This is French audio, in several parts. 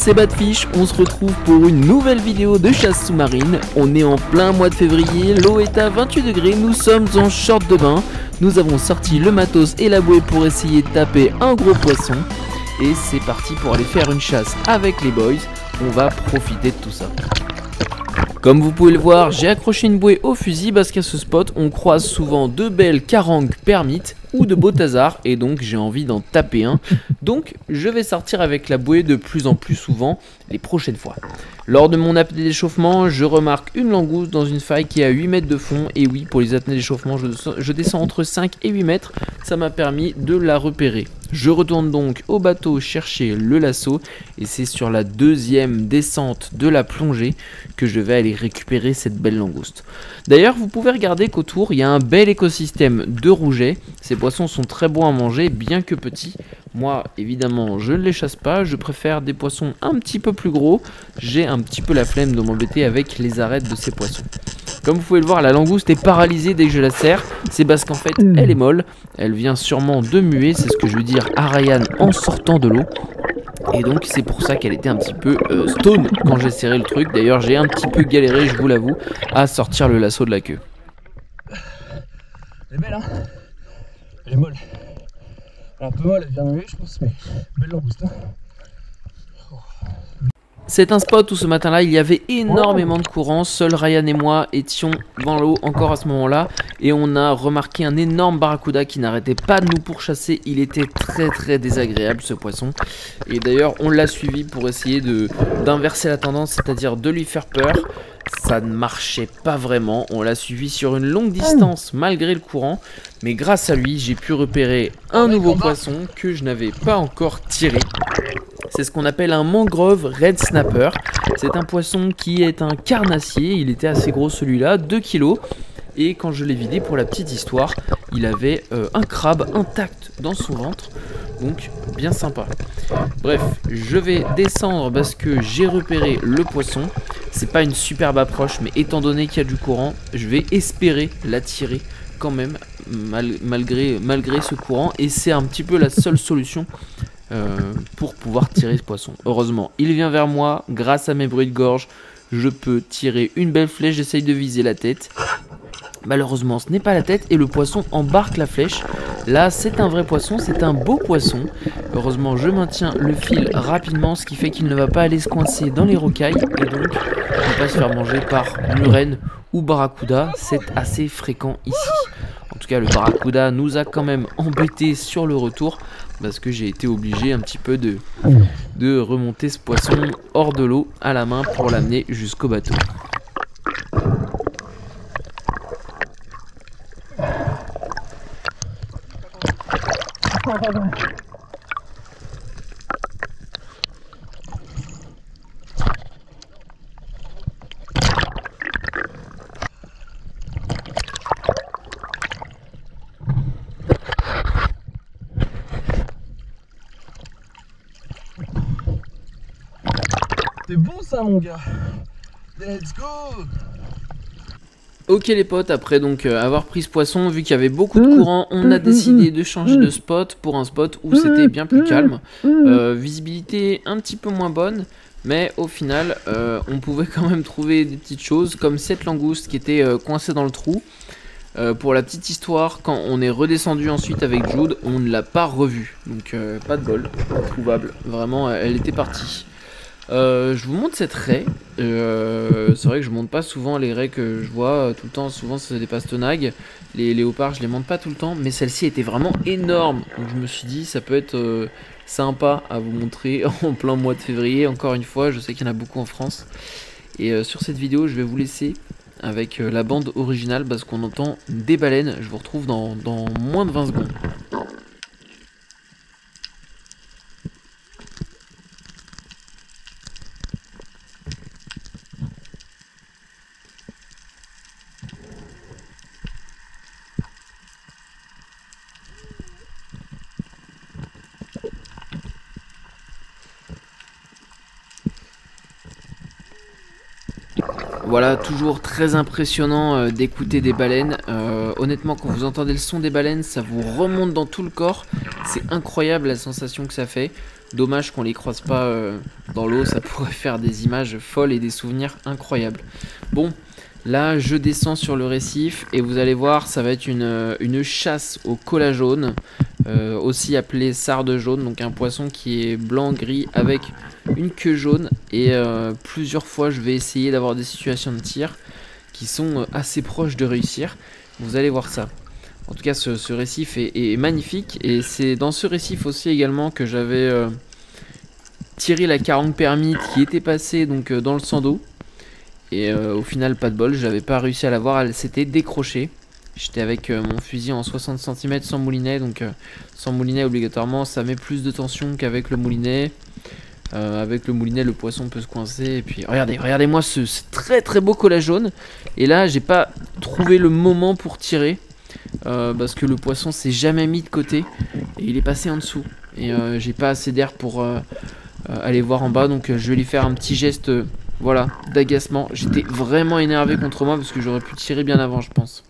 c'est Badfish, on se retrouve pour une nouvelle vidéo de chasse sous-marine. On est en plein mois de février, l'eau est à 28 degrés, nous sommes en short de bain. Nous avons sorti le matos et la bouée pour essayer de taper un gros poisson. Et c'est parti pour aller faire une chasse avec les boys, on va profiter de tout ça. Comme vous pouvez le voir, j'ai accroché une bouée au fusil parce qu'à ce spot, on croise souvent de belles carangues permites ou de beaux tasards et donc j'ai envie d'en taper un. Donc je vais sortir avec la bouée de plus en plus souvent les prochaines fois. Lors de mon apnée d'échauffement, je remarque une langouste dans une faille qui est à 8 mètres de fond. Et oui, pour les apnées d'échauffement, je descends entre 5 et 8 mètres. Ça m'a permis de la repérer. Je retourne donc au bateau chercher le lasso. Et c'est sur la deuxième descente de la plongée que je vais aller récupérer cette belle langouste. D'ailleurs, vous pouvez regarder qu'autour, il y a un bel écosystème de rougets. Ces poissons sont très bons à manger, bien que petits. Moi, évidemment, je ne les chasse pas. Je préfère des poissons un petit peu plus gros. J'ai un petit peu la flemme de m'embêter avec les arêtes de ces poissons. Comme vous pouvez le voir, la langouste est paralysée dès que je la serre. C'est parce qu'en fait, elle est molle. Elle vient sûrement de muer. C'est ce que je veux dire à Ryan en sortant de l'eau. Et donc c'est pour ça qu'elle était un petit peu stone quand j'ai serré le truc. D'ailleurs j'ai un petit peu galéré, je vous l'avoue, à sortir le lasso de la queue. Elle est belle, hein. Elle est molle. Elle est un peu molle, elle vient de muer je pense, mais belle langouste, hein. C'est un spot où ce matin-là il y avait énormément de courant. Seul Ryan et moi étions dans l'eau encore à ce moment-là. Et on a remarqué un énorme barracuda qui n'arrêtait pas de nous pourchasser. Il était très désagréable ce poisson. Et d'ailleurs on l'a suivi pour essayer d'inverser la tendance, c'est-à-dire de lui faire peur. Ça ne marchait pas vraiment. On l'a suivi sur une longue distance malgré le courant. Mais grâce à lui j'ai pu repérer un nouveau poisson que je n'avais pas encore tiré. C'est ce qu'on appelle un mangrove red snapper. C'est un poisson qui est un carnassier. Il était assez gros celui-là, 2 kg. Et quand je l'ai vidé pour la petite histoire, il avait un crabe intact dans son ventre. Donc bien sympa. Bref, je vais descendre parce que j'ai repéré le poisson. C'est pas une superbe approche, mais étant donné qu'il y a du courant, je vais espérer l'attirer quand même malgré ce courant. Et c'est un petit peu la seule solution pour pouvoir tirer ce poisson. Heureusement, il vient vers moi. Grâce à mes bruits de gorge, je peux tirer une belle flèche. J'essaye de viser la tête. Malheureusement, ce n'est pas la tête et le poisson embarque la flèche. Là, c'est un vrai poisson, c'est un beau poisson. Heureusement, je maintiens le fil rapidement, ce qui fait qu'il ne va pas aller se coincer dans les rocailles et donc ne pas se faire manger par murène ou barracuda. C'est assez fréquent ici. En tout cas, le barracuda nous a quand même embêtés sur le retour parce que j'ai été obligé un petit peu de remonter ce poisson hors de l'eau à la main pour l'amener jusqu'au bateau. C'est bon ça mon gars. Let's go. Ok les potes, après donc avoir pris ce poisson, vu qu'il y avait beaucoup de courant, on a décidé de changer de spot pour un spot où c'était bien plus calme. Visibilité un petit peu moins bonne, mais au final on pouvait quand même trouver des petites choses comme cette langouste qui était coincée dans le trou. Pour la petite histoire, quand on est redescendu ensuite avec Jude, on ne l'a pas revue. Donc pas de bol, trouvable, vraiment elle était partie. Je vous montre cette raie. C'est vrai que je monte pas souvent les raies que je vois tout le temps. Souvent c'est des pastenagues. Les léopards je les monte pas tout le temps, mais celle-ci était vraiment énorme. Donc je me suis dit ça peut être sympa à vous montrer en plein mois de février. Encore une fois, je sais qu'il y en a beaucoup en France. Et sur cette vidéo je vais vous laisser avec la bande originale parce qu'on entend des baleines. Je vous retrouve dans moins de 20 secondes. Voilà, toujours très impressionnant d'écouter des baleines. Honnêtement, quand vous entendez le son des baleines, ça vous remonte dans tout le corps. C'est incroyable la sensation que ça fait. Dommage qu'on les croise pas dans l'eau, ça pourrait faire des images folles et des souvenirs incroyables. Bon, là je descends sur le récif et vous allez voir, ça va être une chasse au cola jaune, aussi appelé sarde jaune, donc un poisson qui est blanc-gris avec une queue jaune. Et plusieurs fois je vais essayer d'avoir des situations de tir qui sont assez proches de réussir. Vous allez voir ça. En tout cas, ce récif est magnifique. Et c'est dans ce récif aussi également que j'avais tiré la 40 permite qui était passée donc, dans le sang d'eau. Et au final, pas de bol, j'avais pas réussi à la voir, elle s'était décrochée. J'étais avec mon fusil en 60 cm sans moulinet. Donc sans moulinet, obligatoirement, ça met plus de tension qu'avec le moulinet. Avec le moulinet, le poisson peut se coincer. Et puis regardez-moi ce très très beau cola jaune. Et là, j'ai pas trouvé le moment pour tirer. Parce que le poisson s'est jamais mis de côté et il est passé en dessous et j'ai pas assez d'air pour aller voir en bas, donc je vais lui faire un petit geste voilà, d'agacement. J'étais vraiment énervé contre moi parce que j'aurais pu tirer bien avant, je pense.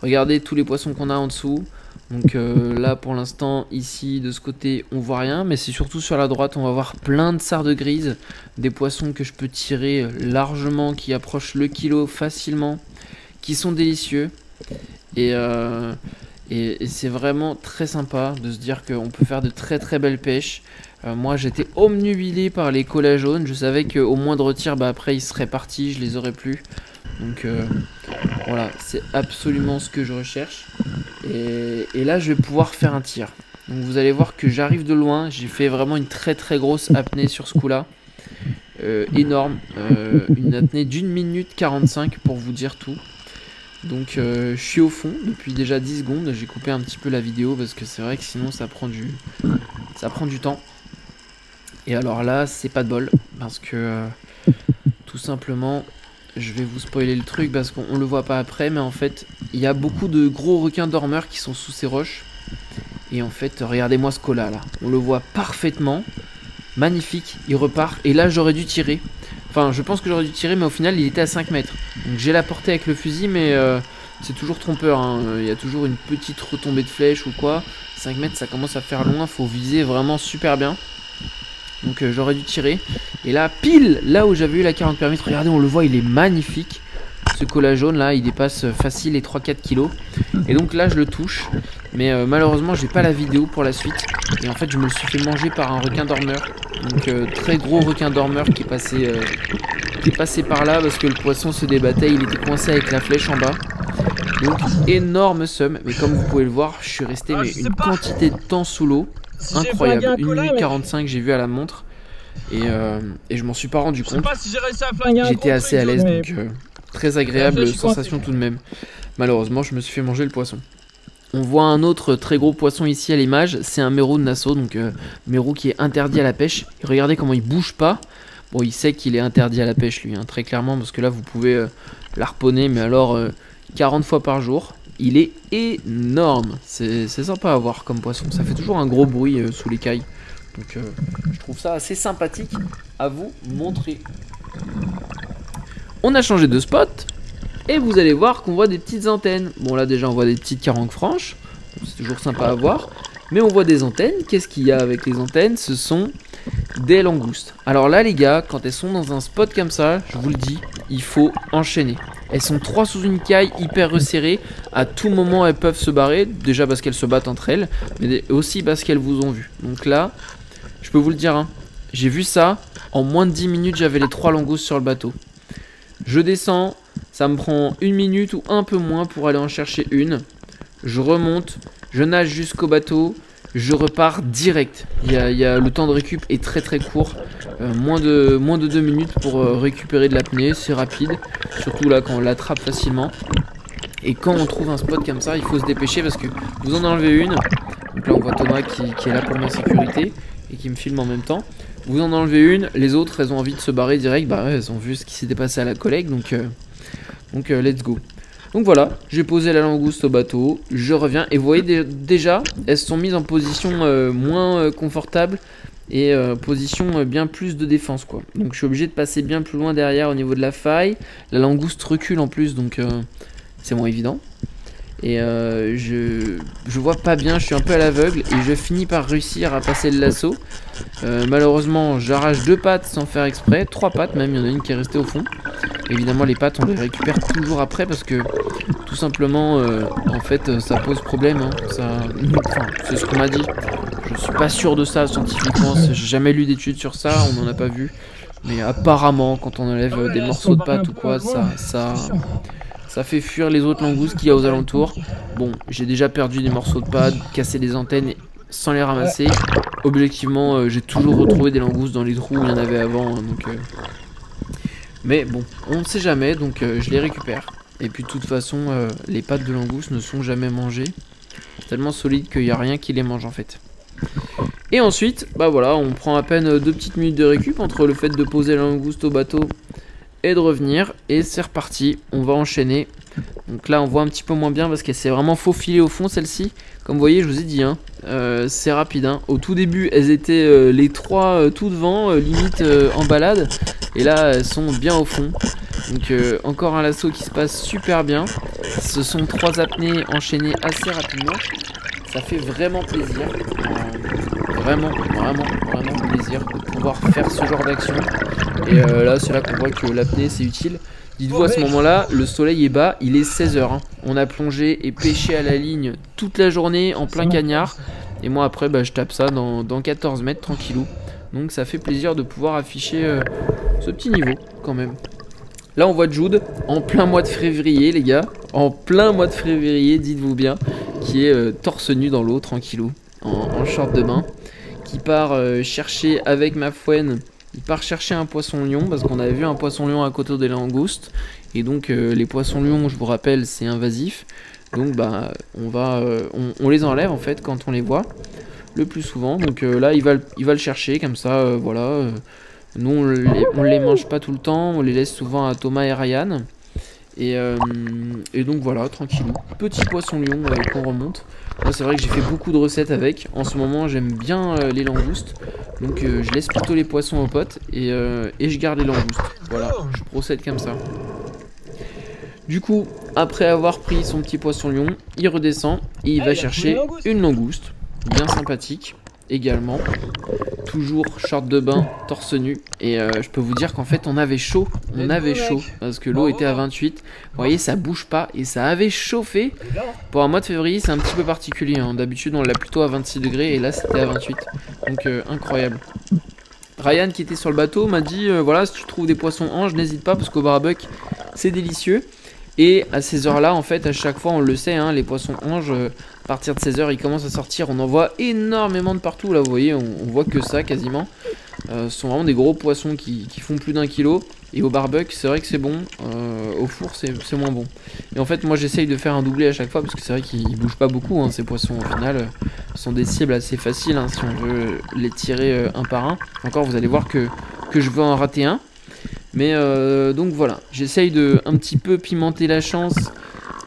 Regardez tous les poissons qu'on a en dessous. Donc là pour l'instant ici de ce côté on voit rien, mais c'est surtout sur la droite on va voir plein de sardes grises, des poissons que je peux tirer largement, qui approchent le kilo facilement, qui sont délicieux. Et c'est vraiment très sympa de se dire qu'on peut faire de très très belles pêches. Moi j'étais obnubilé par les colas jaunes, je savais qu'au moindre tir après ils seraient partis, je les aurais plus. Donc voilà, c'est absolument ce que je recherche. Et là je vais pouvoir faire un tir. Donc vous allez voir que j'arrive de loin, j'ai fait vraiment une très très grosse apnée sur ce coup là. Énorme, une apnée d'1 minute 45 pour vous dire tout. Donc je suis au fond depuis déjà 10 secondes, j'ai coupé un petit peu la vidéo parce que c'est vrai que sinon ça prend du temps. Et alors là c'est pas de bol parce que tout simplement je vais vous spoiler le truc parce qu'on le voit pas après, mais en fait il y a beaucoup de gros requins dormeurs qui sont sous ces roches. Et en fait regardez-moi ce cola là, on le voit parfaitement, magnifique, il repart et là j'aurais dû tirer. Enfin, je pense que j'aurais dû tirer, mais au final, il était à 5 mètres. Donc j'ai la portée avec le fusil, mais c'est toujours trompeur. Hein. Il y a toujours une petite retombée de flèche ou quoi. 5 mètres, ça commence à faire loin. Faut viser vraiment super bien. Donc j'aurais dû tirer. Et là, pile là où j'avais eu la 40 permite, regardez, on le voit, il est magnifique. Ce cola jaune là, il dépasse facile les 3-4 kilos. Et donc là, je le touche. Mais malheureusement, j'ai pas la vidéo pour la suite. Et en fait, je me le suis fait manger par un requin dormeur. Donc très gros requin dormeur qui est passé par là parce que le poisson se débattait. Il était coincé avec la flèche en bas. Donc énorme somme. Mais comme vous pouvez le voir, je suis resté une quantité de temps sous l'eau. Incroyable. 1 minute 45 j'ai vu à la montre. Et je m'en suis pas rendu compte. J'étais assez à l'aise. Donc très agréable sensation tout de même. Malheureusement, je me suis fait manger le poisson. On voit un autre très gros poisson ici à l'image, c'est un mérou de Nassau, donc mérou qui est interdit à la pêche. Et regardez comment il bouge pas. Bon, il sait qu'il est interdit à la pêche lui, hein, très clairement, parce que là vous pouvez l'harponner, mais alors 40 fois par jour. Il est énorme, c'est sympa à voir comme poisson, ça fait toujours un gros bruit sous l'écaille. Donc je trouve ça assez sympathique à vous montrer. On a changé de spot. Et vous allez voir qu'on voit des petites antennes. Bon là déjà on voit des petites carangues franches. C'est toujours sympa à voir. Mais on voit des antennes. Qu'est-ce qu'il y a avec les antennes? Ce sont des langoustes. Alors là les gars, quand elles sont dans un spot comme ça, je vous le dis, il faut enchaîner. Elles sont 3 sous une caille hyper resserrées. À tout moment elles peuvent se barrer. Déjà parce qu'elles se battent entre elles. Mais aussi parce qu'elles vous ont vu. Donc là, je peux vous le dire, hein, j'ai vu ça. En moins de 10 minutes j'avais les 3 langoustes sur le bateau. Je descends. Ça me prend 1 minute ou un peu moins pour aller en chercher une. Je remonte, je nage jusqu'au bateau, je repars direct. Le temps de récup est très très court. Moins de 2 minutes pour récupérer de l'apnée, c'est rapide. Surtout là quand on l'attrape facilement. Et quand on trouve un spot comme ça, il faut se dépêcher parce que vous en enlevez une. Donc là on voit Thomas qui est là pour ma sécurité et qui me filme en même temps. Vous en enlevez une, les autres elles ont envie de se barrer direct. Bah ouais, elles ont vu ce qui s'était passé à la collègue, donc let's go. Donc voilà, j'ai posé la langouste au bateau, je reviens et vous voyez déjà elles se sont mises en position moins confortable et position bien plus de défense quoi. Donc je suis obligé de passer bien plus loin derrière au niveau de la faille. La langouste recule en plus, donc c'est moins évident. Et je vois pas bien, je suis un peu à l'aveugle et je finis par réussir à passer le lasso. Malheureusement j'arrache 2 pattes sans faire exprès, 3 pattes même, il y en a une qui est restée au fond. Évidemment les pattes on les récupère toujours après parce que tout simplement en fait ça pose problème hein. Enfin, c'est ce qu'on m'a dit. Je suis pas sûr de ça scientifiquement, j'ai jamais lu d'études sur ça, on n'en a pas vu. Mais apparemment quand on enlève des morceaux de pâte ou quoi, ça fait fuir les autres langoustes qu'il y a aux alentours. Bon, j'ai déjà perdu des morceaux de pâte, cassé des antennes sans les ramasser. Objectivement, j'ai toujours retrouvé des langoustes dans les trous où il y en avait avant. Donc, mais bon, on ne sait jamais, donc je les récupère. Et puis de toute façon, les pâtes de langoustes ne sont jamais mangées. C'est tellement solide qu'il n'y a rien qui les mange en fait. Et ensuite, bah voilà, on prend à peine 2 petites minutes de récup entre le fait de poser la langouste au bateau et de revenir, et c'est reparti, on va enchaîner. Donc là on voit un petit peu moins bien parce qu'elle s'est vraiment faufilée au fond celle-ci. Comme vous voyez je vous ai dit hein, c'est rapide hein. Au tout début elles étaient les 3 tout devant, limite en balade. Et là elles sont bien au fond. Donc encore un lasso qui se passe super bien. Ce sont 3 apnées enchaînées assez rapidement. Ça fait vraiment plaisir. Vraiment plaisir de pouvoir faire ce genre d'action. Et là c'est là qu'on voit que l'apnée c'est utile. Dites-vous à ce moment là le soleil est bas, il est 16 h hein. On a plongé et pêché à la ligne toute la journée en plein cagnard. Et moi après bah, je tape ça dans 14 mètres tranquillou. Donc ça fait plaisir de pouvoir afficher ce petit niveau quand même. Là on voit Jude en plein mois de février les gars. En plein mois de février dites-vous bien. Qui est torse nu dans l'eau tranquillou. En short de bain. Qui part chercher avec ma fouine. Il part chercher un poisson lion parce qu'on avait vu un poisson lion à côté des langoustes. Et donc les poissons lions, je vous rappelle, c'est invasif. Donc bah on les enlève en fait quand on les voit le plus souvent. Donc là il va le chercher comme ça, voilà. Nous on les mange pas tout le temps, on les laisse souvent à Thomas et Ryan. Et donc voilà, tranquillou. Petit poisson lion qu'on remonte. Moi c'est vrai que j'ai fait beaucoup de recettes avec. En ce moment j'aime bien les langoustes. Donc je laisse plutôt les poissons aux potes et je garde les langoustes. Voilà, je procède comme ça. Du coup, après avoir pris son petit poisson lion, il redescend et il va chercher une langouste. Bien sympathique également. Toujours short de bain, torse nu. Et je peux vous dire qu'en fait on avait chaud. On avait chaud parce que l'eau était à 28. Vous voyez ça bouge pas et ça avait chauffé. Pour un mois de février c'est un petit peu particulier hein. D'habitude on l'a plutôt à 26 degrés et là c'était à 28. Donc incroyable. Ryan qui était sur le bateau m'a dit voilà si tu trouves des poissons anges n'hésite pas parce qu'au barbecue c'est délicieux. Et à ces heures là en fait à chaque fois on le sait hein, les poissons anges à partir de 16 h ils commencent à sortir. On en voit énormément de partout là vous voyez on voit que ça quasiment. Ce sont vraiment des gros poissons qui font plus d'1 kilo. Et au barbecue c'est vrai que c'est bon, au four c'est moins bon. Et en fait moi j'essaye de faire un doublé à chaque fois parce que c'est vrai qu'ils bougent pas beaucoup hein, ces poissons au final. Sont des cibles assez faciles hein, si on veut les tirer un par un. Encore vous allez voir que je veux en rater un. Mais donc voilà, j'essaye de un petit peu pimenter la chance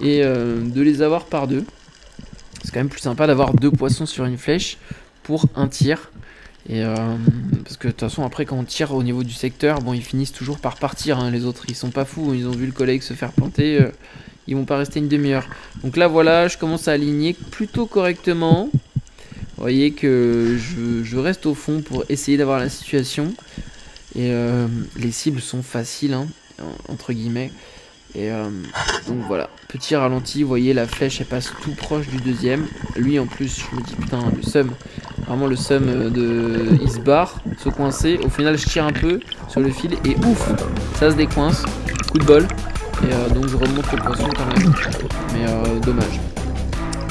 et de les avoir par 2. C'est quand même plus sympa d'avoir 2 poissons sur une flèche pour un tir. Et parce que de toute façon après quand on tire au niveau du secteur, bon ils finissent toujours par partir hein, les autres, ils sont pas fous, ils ont vu le collègue se faire planter, ils vont pas rester une demi-heure. Donc là voilà, je commence à aligner plutôt correctement. Vous voyez que je reste au fond pour essayer d'avoir la situation. Et les cibles sont faciles hein, entre guillemets. Et donc voilà, petit ralenti, vous voyez la flèche elle passe tout proche du deuxième. Lui en plus je me dis putain le seum, vraiment le seum de il se barre, se coincer. Au final je tire un peu sur le fil et ouf, ça se décoince, coup de bol. Et donc je remonte le poisson quand même, mais dommage.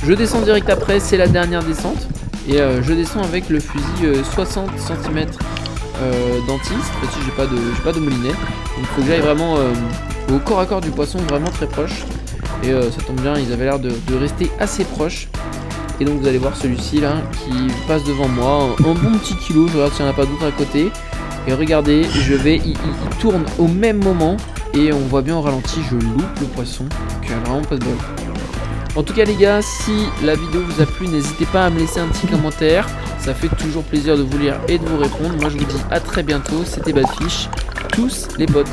Je descends direct après, c'est la dernière descente. Et je descends avec le fusil 60 cm d'anti, cette fois-ci j'ai pas de moulinet. Donc il faut que j'aille vraiment au corps à corps du poisson, vraiment très proche. Et ça tombe bien, ils avaient l'air de rester assez proches. Et donc vous allez voir celui-ci là qui passe devant moi, un bon petit kilo, je regarde s'il n'y en a pas d'autres à côté. Et regardez, il tourne au même moment. Et on voit bien au ralenti, je loupe le poisson. Donc vraiment pas de bol. En tout cas les gars, si la vidéo vous a plu, n'hésitez pas à me laisser un petit commentaire. Ça fait toujours plaisir de vous lire et de vous répondre. Moi je vous dis à très bientôt, c'était Badfish. Tous les potes.